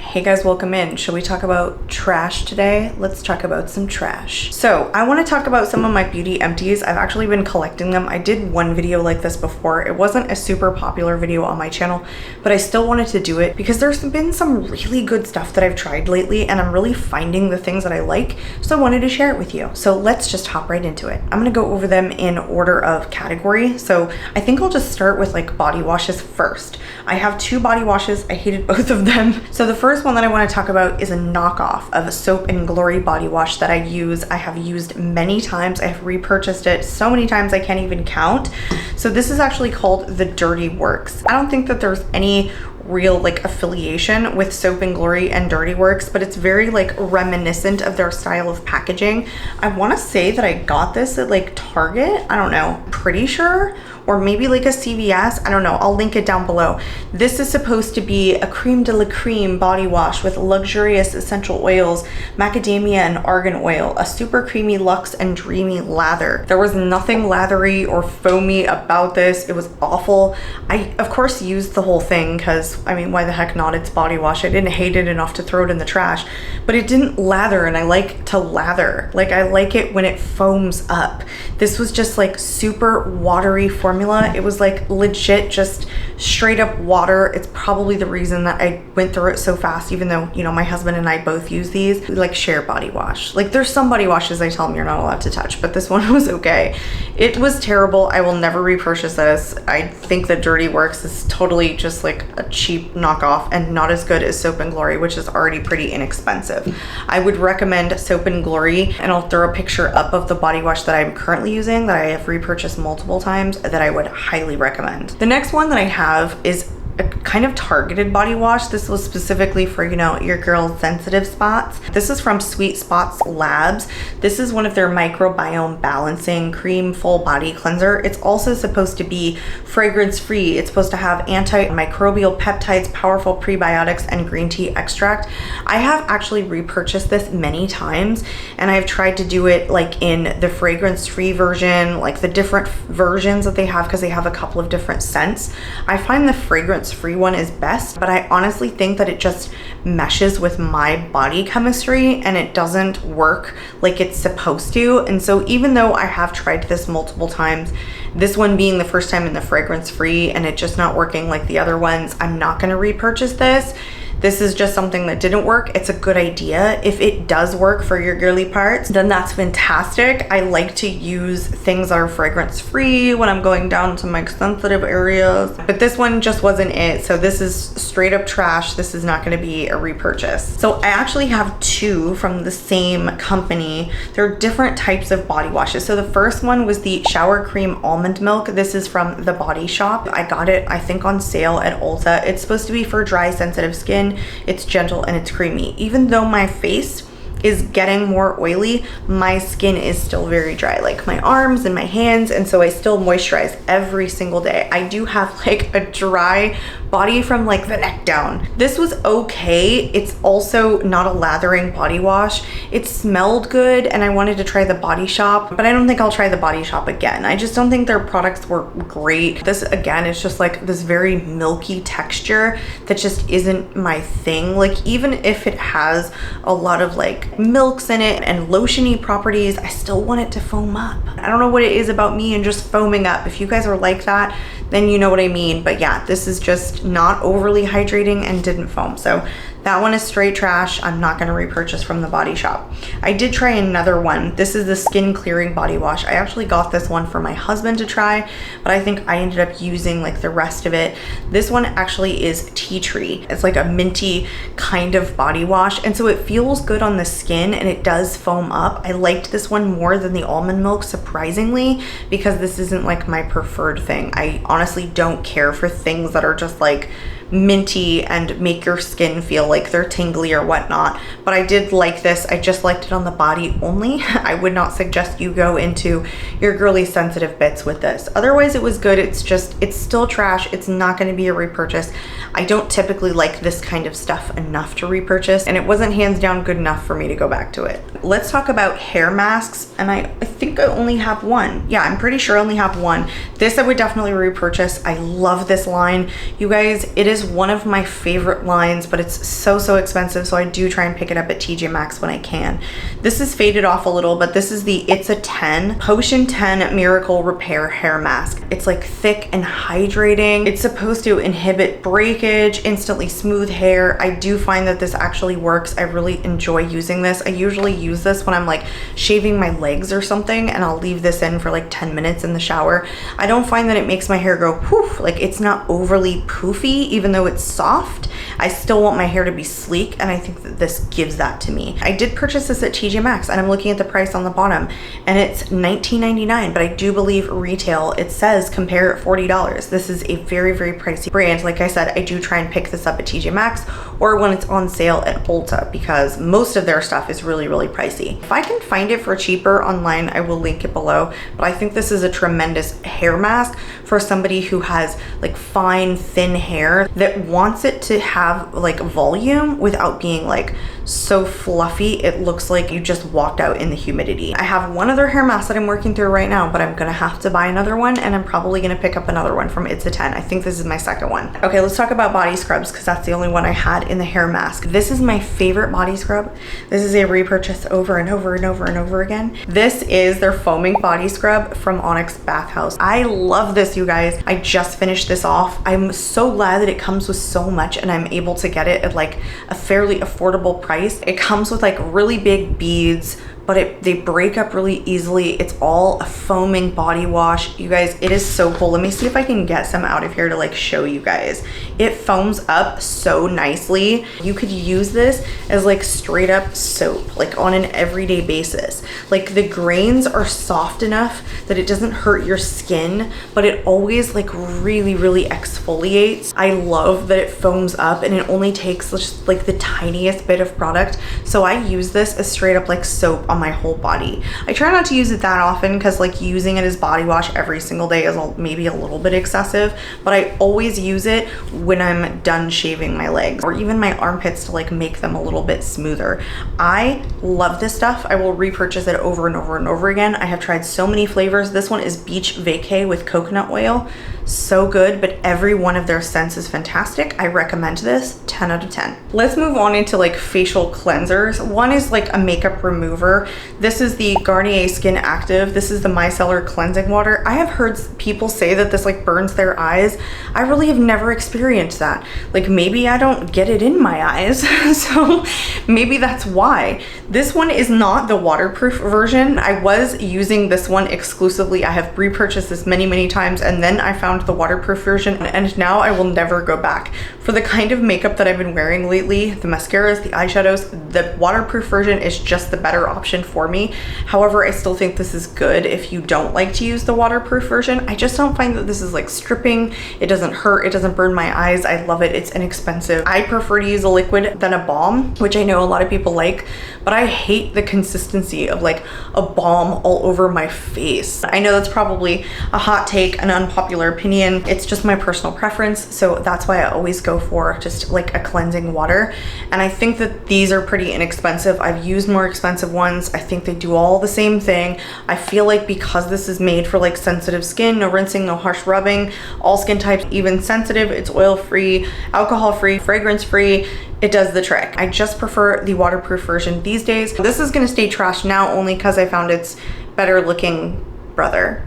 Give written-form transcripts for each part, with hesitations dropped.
Hey guys, welcome in. Shall we talk about trash today? Let's talk about some trash. So I want to talk about some of my Beauty Empties. I've actually been collecting them. I did one video like this before. It wasn't a super popular video on my channel, but I still wanted to do it because there's been some really good stuff that I've tried lately and I'm really finding the things that I like. So I wanted to share it with you. So let's just hop right into it. I'm going to go over them in order of category. So I think I'll just start with like body washes first. I have two body washes. I hated both of them. So the first one that I want to talk about is a knockoff of a Soap and Glory body wash that I have used many times. I have repurchased it so many times I can't even count. So this is actually called the Dirty Works. I don't think that there's any real like affiliation with Soap and Glory and Dirty Works, but it's very like reminiscent of their style of packaging. I want to say that I got this at like Target, I don't know, pretty sure, or maybe like a CVS, I don't know, I'll link it down below. This is supposed to be a creme de la creme body wash with luxurious essential oils, macadamia and argan oil, a super creamy luxe and dreamy lather. There was nothing lathery or foamy about this. It was awful. I of course used the whole thing because I mean, why the heck not? It's body wash. I didn't hate it enough to throw it in the trash, but it didn't lather, and I like to lather. Like I like it when it foams up. This was just like super watery formula. It was like legit just straight up water. It's probably the reason that I went through it so fast, even though, you know, my husband and I both use these. We like share body wash. Like there's some body washes I tell them you're not allowed to touch, but this one was okay. It was terrible. I will never repurchase this. I think that Dirty Works is totally just like a cheap knockoff and not as good as Soap and Glory, which is already pretty inexpensive. I would recommend Soap and Glory, and I'll throw a picture up of the body wash that I'm currently using that I have repurchased multiple times that I would highly recommend. The next one that I have is a kind of targeted body wash. This was specifically for, you know, your girl's sensitive spots. This is from SweetSpot's Labs. This is one of their Microbiome Balancing Cream Full Body Cleanser. It's also supposed to be fragrance free. It's supposed to have antimicrobial peptides, powerful prebiotics, and green tea extract. I have actually repurchased this many times, and I've tried to do it like in the fragrance free version, like the different versions that they have, because they have a couple of different scents. I find the fragrance free one is best, but I honestly think that it just meshes with my body chemistry and it doesn't work like it's supposed to. And so even though I have tried this multiple times, this one being the first time in the fragrance free and it just not working like the other ones, I'm not going to repurchase this. This is just something that didn't work. It's a good idea. If it does work for your girly parts, then that's fantastic. I like to use things that are fragrance free when I'm going down to my sensitive areas, but this one just wasn't it. So this is straight up trash. This is not going to be a repurchase. So I actually have two from the same company. They're different types of body washes. So the first one was the Shower Cream Almond Milk. This is from The Body Shop. I got it, I think, on sale at Ulta. It's supposed to be for dry, sensitive skin. It's gentle and it's creamy. Even though my face is getting more oily, my skin is still very dry, like my arms and my hands, and so I still moisturize every single day. I do have like a dry body from like the neck down. This was okay. It's also not a lathering body wash. It smelled good and I wanted to try the Body Shop, but I don't think I'll try the Body Shop again. I just don't think their products were great. This again is just like this very milky texture that just isn't my thing. Like even if it has a lot of like milks in it and lotiony properties, I still want it to foam up. I don't know what it is about me and just foaming up. If you guys are like that, then you know what I mean. But yeah, this is just not overly hydrating and didn't foam. So that one is straight trash. I'm not going to repurchase from the Body Shop. I did try another one. This is the Skin Clearing Body Wash. I actually got this one for my husband to try, but I think I ended up using like the rest of it. This one actually is tea tree. It's like a minty kind of body wash, and so it feels good on the skin and it does foam up. I liked this one more than the almond milk, surprisingly, because this isn't like my preferred thing. I honestly don't care for things that are just like minty and make your skin feel like they're tingly or whatnot, but I did like this. I just liked it on the body only. I would not suggest you go into your girly sensitive bits with this. Otherwise it was good. It's still trash. It's not going to be a repurchase. I don't typically like this kind of stuff enough to repurchase, and it wasn't hands down good enough for me to go back to it. Let's talk about hair masks, and I think I only have one. Yeah, I'm pretty sure I only have one. This I would definitely repurchase. I love this line. You guys, it is is one of my favorite lines, but it's so expensive, so I do try and pick it up at TJ Maxx when I can. This is faded off a little, but this is the It's a 10 Potion 10 Miracle Repair Hair Mask. It's like thick and hydrating. It's supposed to inhibit breakage, instantly smooth hair. I do find that this actually works. I really enjoy using this. I usually use this when I'm like shaving my legs or something, and I'll leave this in for like 10 minutes in the shower. I don't find that it makes my hair go poof. Like, it's not overly poofy, even though it's soft. I still want my hair to be sleek, and I think that this gives that to me. I did purchase this at TJ Maxx, and I'm looking at the price on the bottom, and it's $19.99, but I do believe retail, it says compare at $40. This is a very pricey brand. Like I said, I do try and pick this up at TJ Maxx or when it's on sale at Ulta, because most of their stuff is really pricey. If I can find it for cheaper online, I will link it below, but I think this is a tremendous hair mask for somebody who has like fine, thin hair that wants it to have like volume without being like so fluffy it looks like you just walked out in the humidity. I have one other hair mask that I'm working through right now, but I'm gonna have to buy another one, and I'm probably gonna pick up another one from It's a 10. I think this is my second one. Okay, let's talk about body scrubs, because that's the only one I had in the hair mask. This is my favorite body scrub. This is a repurchase over and over again. This is their foaming body scrub from Onyx Bathhouse. I love this, you guys. I just finished this off. I'm so glad that it comes with so much and I'm able to get it at like a fairly affordable price. It comes with like really big beads, but they break up really easily. It's all a foaming body wash. You guys, it is so cool. Let me see if I can get some out of here to like show you guys. It foams up so nicely. You could use this as like straight up soap, like on an everyday basis. Like the grains are soft enough that it doesn't hurt your skin, but it always like really exfoliates. I love that it foams up and it only takes just like the tiniest bit of product. So I use this as straight up like soap on my whole body. I try not to use it that often because like using it as body wash every single day is maybe a little bit excessive, but I always use it when I'm done shaving my legs or even my armpits to like make them a little bit smoother. I love this stuff. I will repurchase it over and over again. I have tried so many flavors. This one is Beach Vacay with coconut oil. So good, but every one of their scents is fantastic. I recommend this, 10 out of 10. Let's move on into like facial cleansers. One is like a makeup remover. This is the Garnier SkinActive. This is the Micellar cleansing water. I have heard people say that this like burns their eyes. I really have never experienced that. Like maybe I don't get it in my eyes, so maybe that's why. This one is not the waterproof version. I was using this one exclusively. I have repurchased this many times, and then I found the waterproof version, and now I will never go back. For the kind of makeup that I've been wearing lately, the mascaras, the eyeshadows, the waterproof version is just the better option for me. However, I still think this is good if you don't like to use the waterproof version. I just don't find that this is like stripping. It doesn't hurt, it doesn't burn my eyes. I love it, it's inexpensive. I prefer to use a liquid than a balm, which I know a lot of people like, but I hate the consistency of like a balm all over my face. I know that's probably a hot take, an unpopular opinion. It's just my personal preference, so that's why I always go for just like a cleansing water. And I think that these are pretty inexpensive. I've used more expensive ones. I think they do all the same thing. I feel like because this is made for like sensitive skin, no rinsing, no harsh rubbing, all skin types, even sensitive, it's oil-free, alcohol-free, fragrance-free. It does the trick. I just prefer the waterproof version these days. This is gonna stay trash now only because I found its better looking brother.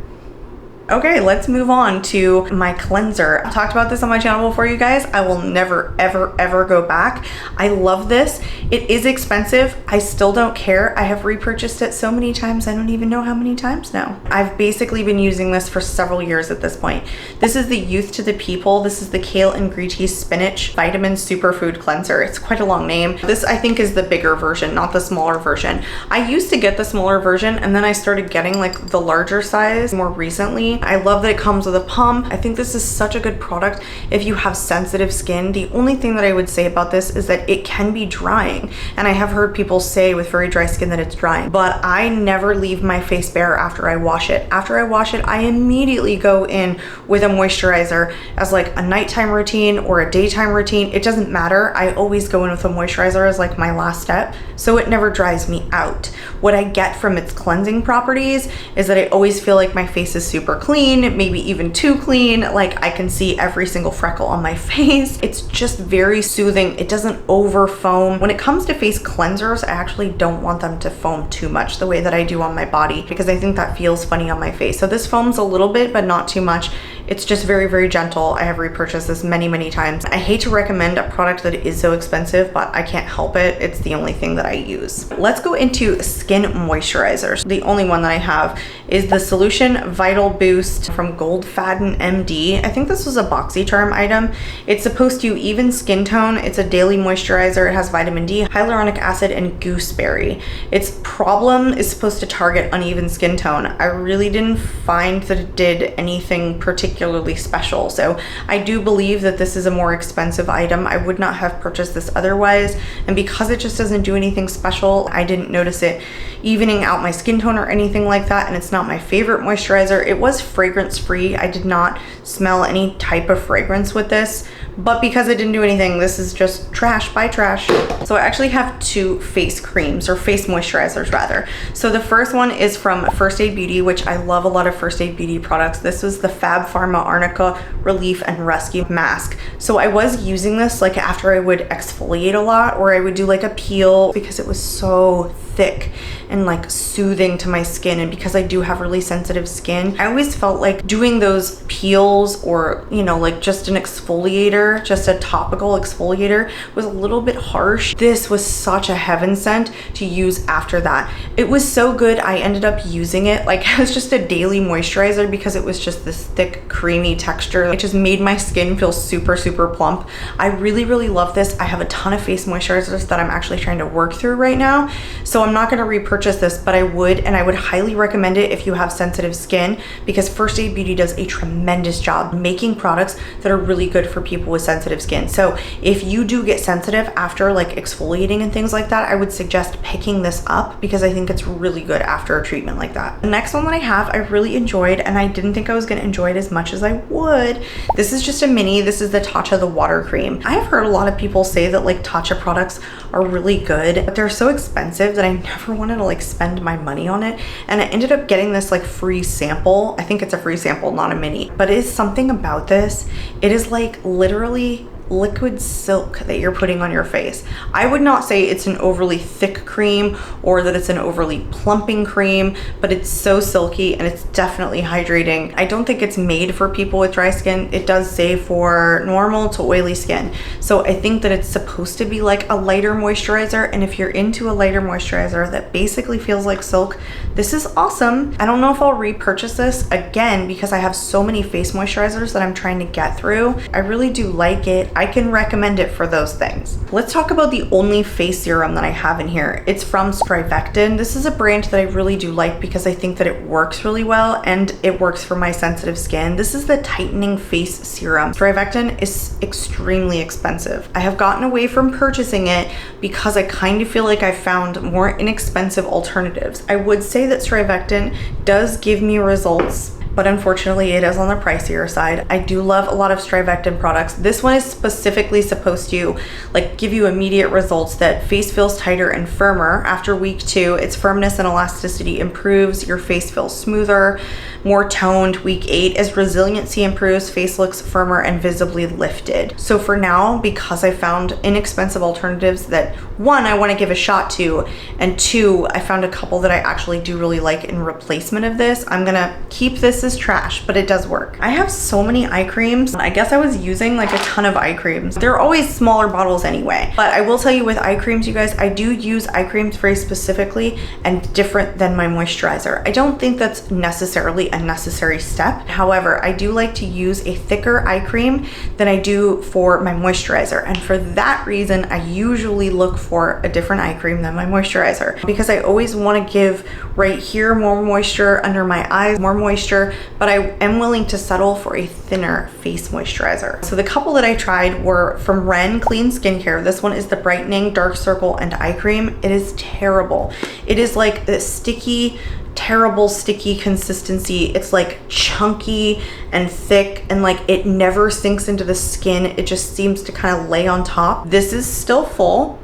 Okay, let's move on to my cleanser. I talked about this on my channel before, you guys. I will never, ever go back. I love this. It is expensive. I still don't care. I have repurchased it so many times, I don't even know how many times now. I've basically been using this for several years at this point. This is the Youth to the People. This is the Kale and Green Tea Spinach Vitamin Superfood Cleanser. It's quite a long name. This, I think, is the bigger version, not the smaller version. I used to get the smaller version, and then I started getting like the larger size more recently. I love that it comes with a pump. I think this is such a good product if you have sensitive skin. The only thing that I would say about this is that it can be drying. drying. And I have heard people say with very dry skin that it's drying, but I never leave my face bare after I wash it. After I wash it, I immediately go in with a moisturizer as like a nighttime routine or a daytime routine. It doesn't matter. I always go in with a moisturizer as like my last step, so it never dries me out. What I get from its cleansing properties is that I always feel like my face is super clean, maybe even too clean. Like I can see every single freckle on my face. It's just very soothing. It doesn't over foam. When it comes to face cleansers, I actually don't want them to foam too much the way that I do on my body, because I think that feels funny on my face. So this foams a little bit, but not too much. It's just very, very gentle. I have repurchased this many, many times. I hate to recommend a product that is so expensive, but I can't help it. It's the only thing that I use. Let's go into skin moisturizers. The only one that I have is the Solution Vital Boost from Goldenfaden MD. I think this was a BoxyCharm item. It's supposed to even skin tone. It's a daily moisturizer. It has vitamin D, hyaluronic acid, and gooseberry. Its problem is supposed to target uneven skin tone. I really didn't find that it did anything particularly special. So I do believe that this is a more expensive item. I would not have purchased this otherwise. And because it just doesn't do anything special, I didn't notice it evening out my skin tone or anything like that. And it's not my favorite moisturizer. It was fragrance free. I did not smell any type of fragrance with this, but because it didn't do anything, this is just trash by trash. So I actually have two face creams, or face moisturizers rather. So the first one is from First Aid Beauty, which I love a lot of First Aid Beauty products. This was the PHARMA ARNICA Relief and Rescue Mask. So I was using this like after I would exfoliate a lot, or I would do like a peel, because it was so thick and like soothing to my skin. And because I do have really sensitive skin, I always felt like doing those peels, or you know, like just an exfoliator, just a topical exfoliator, was a little bit harsh. This was such a heaven sent to use after that. It was so good. I ended up using it like as just a daily moisturizer, because it was just this thick creamy texture. It just made my skin feel super, super plump. I really, really love this. I have a ton of face moisturizers that I'm actually trying to work through right now, so I'm not going to repurchase this, but I would, and I would highly recommend it if you have sensitive skin, because First Aid Beauty does a tremendous job making products that are really good for people with sensitive skin. So if you do get sensitive after like exfoliating and things like that, I would suggest picking this up, because I think it's really good after a treatment like that. The next one that I have, I really enjoyed, and I didn't think I was going to enjoy it as much as I would. This is just a mini. This is the Tacha the water cream. I have heard a lot of people say that like Tacha products are really good, but they're so expensive that I never wanted to like spend my money on it. And I ended up getting this like free sample. I think it's a free sample, not a mini, but it is something about this. It is like literally liquid silk that you're putting on your face. I would not say it's an overly thick cream or that it's an overly plumping cream, but it's so silky and it's definitely hydrating. I don't think it's made for people with dry skin. It does say for normal to oily skin. So I think that it's supposed to be like a lighter moisturizer, and if you're into a lighter moisturizer that basically feels like silk, this is awesome. I don't know if I'll repurchase this again, because I have so many face moisturizers that I'm trying to get through. I really do like it. I can recommend it for those things. Let's talk about the only face serum that I have in here. It's from StriVectin. This is a brand that I really do like, because I think that it works really well and it works for my sensitive skin. This is the Tightening Face Serum. StriVectin is extremely expensive. I have gotten away from purchasing it because I kind of feel like I found more inexpensive alternatives. I would say that StriVectin does give me results, but unfortunately it is on the pricier side. I do love a lot of StriVectin products. This one is specifically supposed to like give you immediate results, that face feels tighter and firmer after week 2. Its firmness and elasticity improves, your face feels smoother, more toned. Week 8, as resiliency improves, face looks firmer and visibly lifted. So for now, because I found inexpensive alternatives that 1, I want to give a shot to, and 2, I found a couple that I actually do really like in replacement of this, I'm gonna keep this as trash, but it does work. I have so many eye creams. I guess I was using like a ton of eye creams. They're always smaller bottles anyway, but I will tell you with eye creams, you guys, I do use eye creams very specifically and different than my moisturizer. I don't think that's necessarily a necessary step. However, I do like to use a thicker eye cream than I do for my moisturizer. And for that reason, I usually look for a different eye cream than my moisturizer, because I always want to give right here more moisture, under my eyes more moisture, moisturizer, but I am willing to settle for a thinner face moisturizer. So the couple that I tried were from Ren Clean Skincare. This one is the Brightening Dark Circle and Eye Cream. It is terrible. It is like this sticky, terrible sticky consistency. It's like chunky and thick, and like it never sinks into the skin. It just seems to kind of lay on top. This is still full.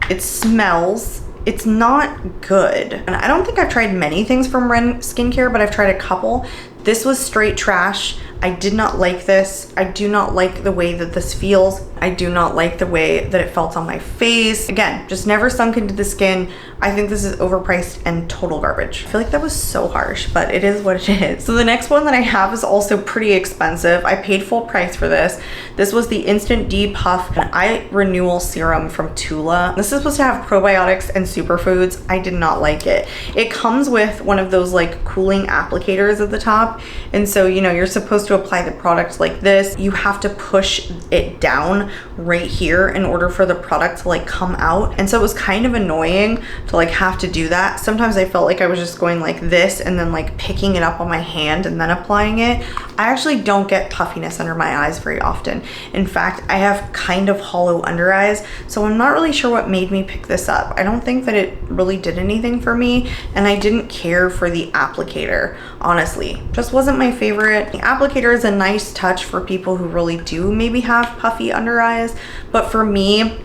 It smells. It's not good. And I don't think I've tried many things from Ren Skincare, but I've tried a couple. This was straight trash. I did not like this. I do not like the way that this feels. I do not like the way that it felt on my face. Again, just never sunk into the skin. I think this is overpriced and total garbage. I feel like that was so harsh, but it is what it is. So the next one that I have is also pretty expensive. I paid full price for this. This was the Instant Depuff and Eye Renewal Serum from Tula. This is supposed to have probiotics and superfoods. I did not like it. It comes with one of those like cooling applicators at the top. And so, you know, you're supposed to apply the product like this. You have to push it down right here in order for the product to like come out. And so it was kind of annoying to like have to do that. Sometimes I felt like I was just going like this and then like picking it up on my hand and then applying it. I actually don't get puffiness under my eyes very often. In fact, I have kind of hollow under eyes, so I'm not really sure what made me pick this up. I don't think that it really did anything for me, and I didn't care for the applicator, honestly. Just wasn't my favorite. The applicator is a nice touch for people who really do maybe have puffy under eyes, but for me,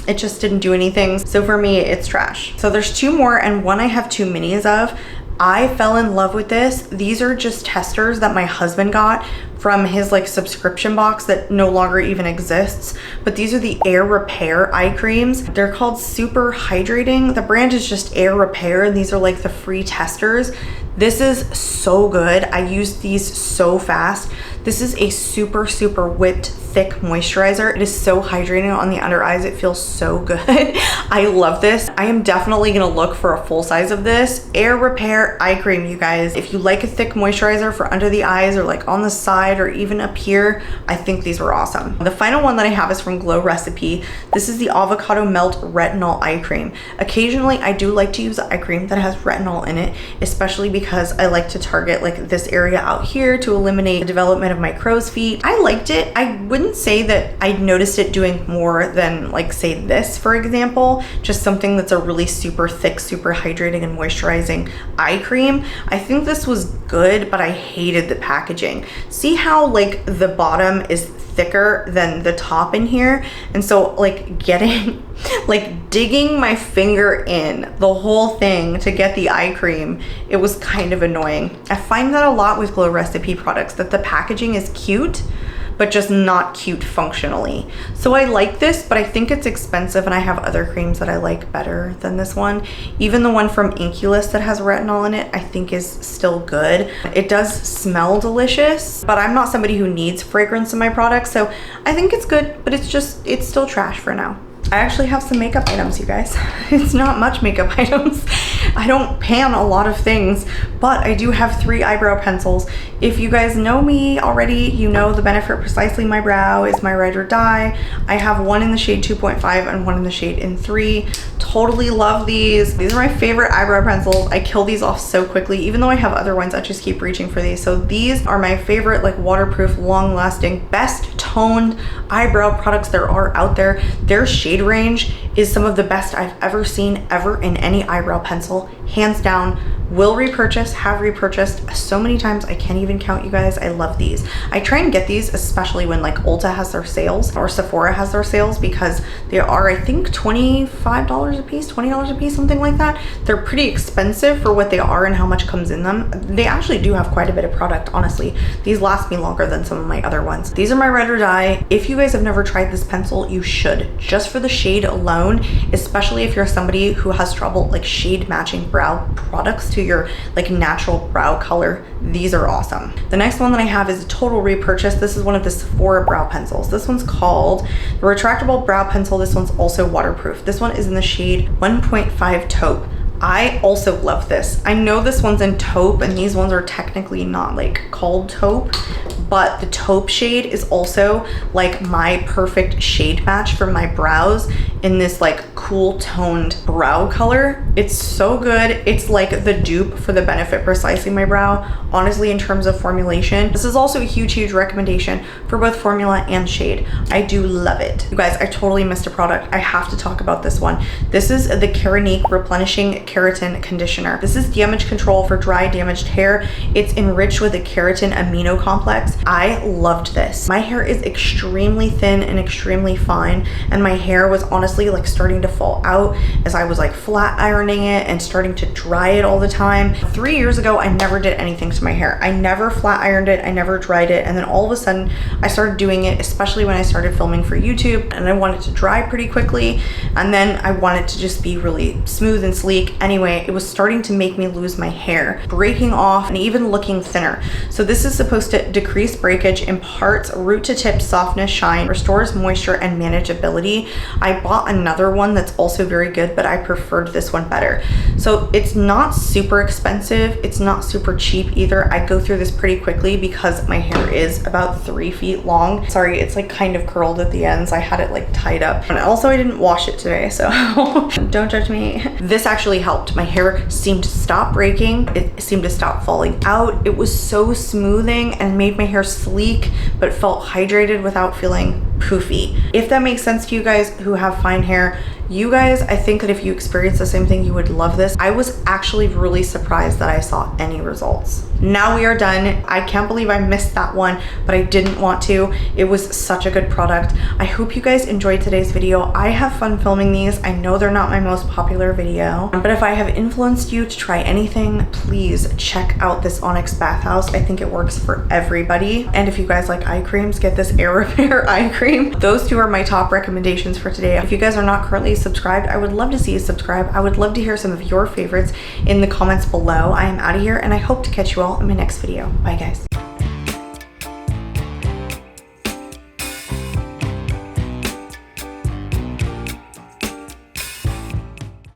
it just didn't do anything. So for me, it's trash. So there's two more, and one I have two minis of. I fell in love with this. These are just testers that my husband got from his like subscription box that no longer even exists. But these are the Air Repair eye creams. They're called Super Hydrating. The brand is just Air Repair, and these are like the free testers. This is so good. I used these so fast. This is a super whipped thick moisturizer. It is so hydrating on the under eyes. It feels so good. I love this. I am definitely gonna look for a full size of this. Air Repair eye cream, you guys. If you like a thick moisturizer for under the eyes or like on the side or even up here, I think these were awesome. The final one that I have is from Glow Recipe. This is the Avocado Melt Retinol eye cream. Occasionally, I do like to use eye cream that has retinol in it, especially because I like to target like this area out here to eliminate the development of my crow's feet. I liked it. I wouldn't say that I noticed it doing more than like say this, for example, just something that's a really super thick, super hydrating and moisturizing eye cream. I think this was good, but I hated the packaging. See how like the bottom is thicker than the top in here? And so like getting, like digging my finger in the whole thing to get the eye cream, it was kind of annoying. I find that a lot with Glow Recipe products, that the packaging is cute, but just not cute functionally. So I like this, but I think it's expensive, and I have other creams that I like better than this one. Even the one from Inculus that has retinol in it, I think is still good. It does smell delicious, but I'm not somebody who needs fragrance in my products, so I think it's good, but it's still trash for now. I actually have some makeup items, you guys. It's not much makeup items. I don't pan a lot of things, but I do have 3 eyebrow pencils. If you guys know me already, you know the Benefit Precisely My Brow is my ride or die. I have one in the shade 2.5 and one in the shade in 3. Totally love these. These are my favorite eyebrow pencils. I kill these off so quickly. Even though I have other ones, I just keep reaching for these. So these are my favorite, like waterproof, long-lasting, best toned eyebrow products there are out there. Their shade range is some of the best I've ever seen ever in any eyebrow pencil, hands down. Will repurchase, have repurchased so many times I can't even count, you guys. I love these. I try and get these especially when like Ulta has their sales or Sephora has their sales, because they are, I think, $25 a piece, $20 a piece, something like that. They're pretty expensive for what they are and how much comes in them. They actually do have quite a bit of product, honestly. These last me longer than some of my other ones. These are my ride or die. If you guys have never tried this pencil, you should, just for the shade alone, especially if you're somebody who has trouble like shade matching brow products to your like natural brow color. These are awesome. The next one that I have is a total repurchase. This is one of the Sephora brow pencils. This one's called the Retractable Brow Pencil. This one's also waterproof. This one is in the shade 1.5 Taupe. I also love this. I know this one's in taupe, and these ones are technically not like called taupe, but the taupe shade is also like my perfect shade match for my brows in this like cool toned brow color. It's so good. It's like the dupe for the Benefit Precisely My Brow, honestly, in terms of formulation. This is also a huge recommendation for both formula and shade. I do love it. You guys, I totally missed a product. I have to talk about this one. This is the Garnier Replenishing Keratin Conditioner. This is damage control for dry, damaged hair. It's enriched with a keratin amino complex. I loved this. My hair is extremely thin and extremely fine, and my hair was honestly like starting to fall out as I was like flat ironing it and starting to dry it all the time. 3 years ago, I never did anything to my hair. I never flat ironed it. I never dried it. And then all of a sudden I started doing it, especially when I started filming for YouTube, and I wanted to dry pretty quickly. And then I wanted to just be really smooth and sleek. Anyway, it was starting to make me lose my hair, breaking off and even looking thinner. So this is supposed to decrease breakage, imparts root to tip softness, shine, restores moisture and manageability. I bought another one that's also very good, but I preferred this one better. So it's not super expensive. It's not super cheap either. I go through this pretty quickly because my hair is about 3 feet long. Sorry, it's like kind of curled at the ends. I had it like tied up. And also I didn't wash it today, so don't judge me. This actually helped. My hair seemed to stop breaking. It seemed to stop falling out. It was so smoothing and made my hair sleek, but felt hydrated without feeling poofy. If that makes sense to you guys who have fine hair, you guys, I think that if you experience the same thing, you would love this. I was actually really surprised that I saw any results. Now we are done. I can't believe I missed that one, but I didn't want to. It was such a good product. I hope you guys enjoyed today's video. I have fun filming these. I know they're not my most popular video, but if I have influenced you to try anything, please check out this Onyx Bathhouse. I think it works for everybody. And if you guys like eye creams, get this Air Repair eye cream. Those two are my top recommendations for today. If you guys are not currently subscribed, I would love to see you subscribe. I would love to hear some of your favorites in the comments below. I am out of here, and I hope to catch you all in my next video. Bye guys.